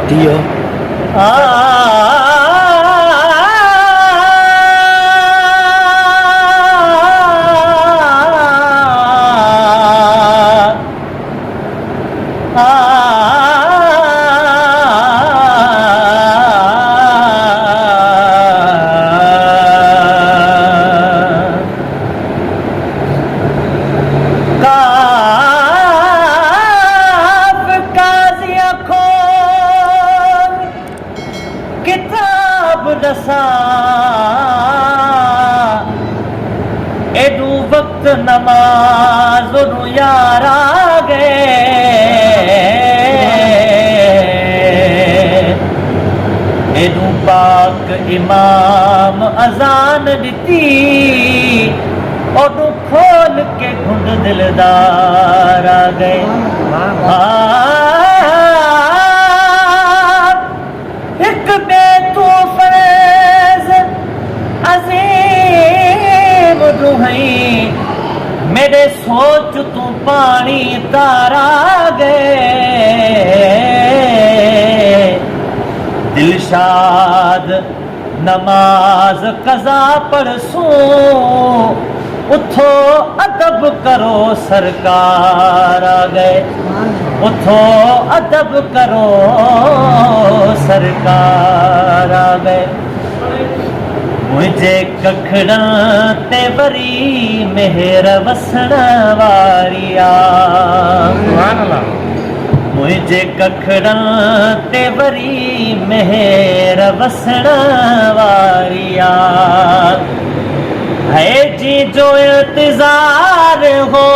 Dio. किताब रसा edu वक्त नमाज यार आ गए एडू पाक इमाम अजान दी ओडू खोल के घुंड दिलदार आ गए। एक बेतू फरेज अजीम रुहई मेरे सोच तू पानी तारा गए दिलशाद नमाज कज़ा पढ़सूं उठो अदब करो सरकार आ गए उठो अदब करो सरकार आ गए। मुझे कखड़ा ते वरी मेहर वसण वारिया मुझे कखड़ा ते वरी मेहर वसण वारिया है जी जो इंतजार हो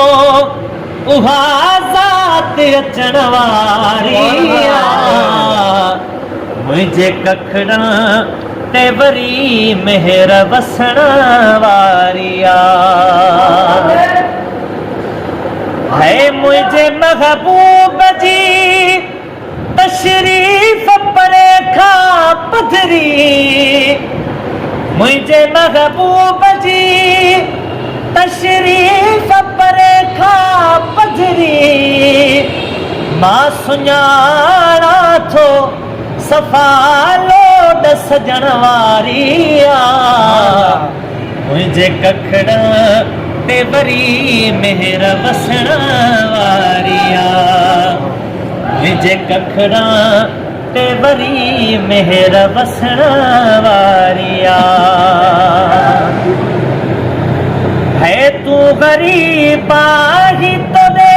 उहा ज़ात अचण वारिया मुझे कखड़ा ते वरी मेहर वसण वारिया है मुझे महबूब जी तशरीफ परे खा पधरी मुझे महबूब जी तशरीफ परे खा पधरी मां सुञाणा थो सफ़ा लोड सजण वारिया मुझे कखड़ा ते वरी मेहर वसण वारिया मुझे कखड़ा ते वरी मेहर वसण वारिया है तू गरीब आही तो दे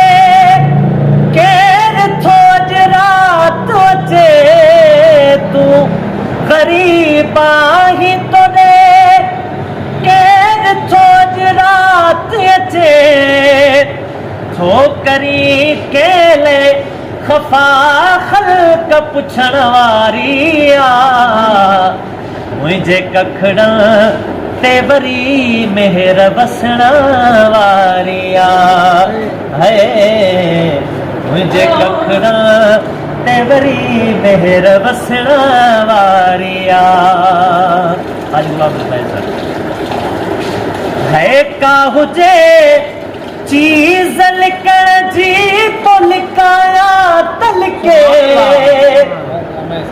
केर थो रात अचे तू गरीब आही तो दे केर थो रात अचे थो करी केले खफा खल्क पुछण वारिया मुझे कखड़ा ते वरी मेहर वसण वारिया है मुझे कखड़ा ते वरी मेहर वसण वारिया है का हुजे चीज लिकण जी तो लिकाया तलके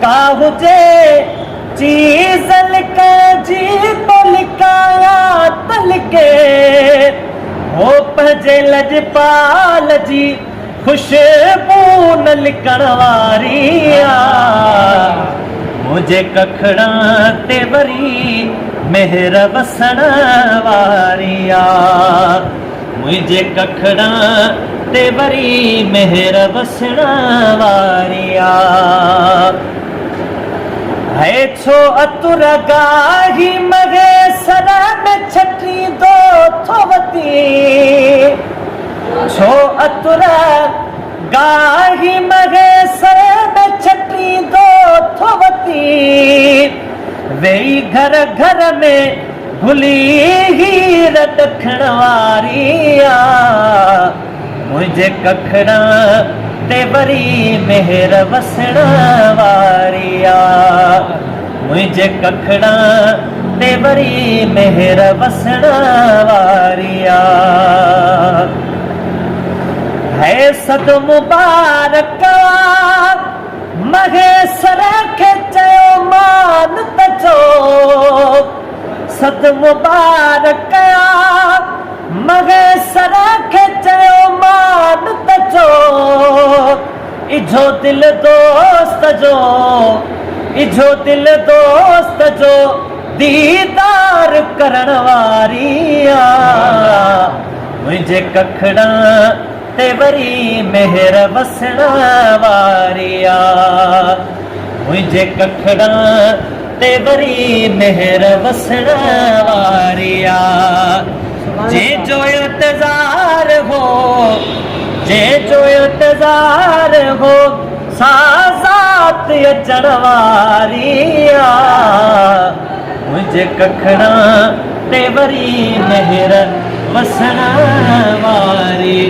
का हुजे चीज लिकण जी तो लिकाया तलके हो पंहिंजे लजपाल जी खुशबू न लिकण वारिया मुझे कखड़ा ते वरी मेहर वसण वारिया मुझे कखड़ा ते वरी मेहर वसण वारिया है छो अतुर गाही मगे सर में छटी दो थोवती छो अतुर गाही मगे सर में छटी दो थोवती वेई घर घर में भुली हीर दखण वारिया मुझे कखड़ा ते वरी मेहर वसण वारिया मुझे कखड़ा ते वरी मेहर वसण वारिया। सद मुबारक महेसर खे चयो मान तजो सद मुबारक महेसर खे चयो मान तजो इझो दिल दोस्त जो इझो दिल दोस्त जो दीदार करण वारी मुझे कखड़ा ते वरी मेहर वसण वारी मुझे कखड़ा ते वरी मेहर वसण वारी जे जो इंतजार हो जे जो इंतजार हो साज़ात अचण वारी मुझे कखड़ा ते वरी मेहर वसण वारी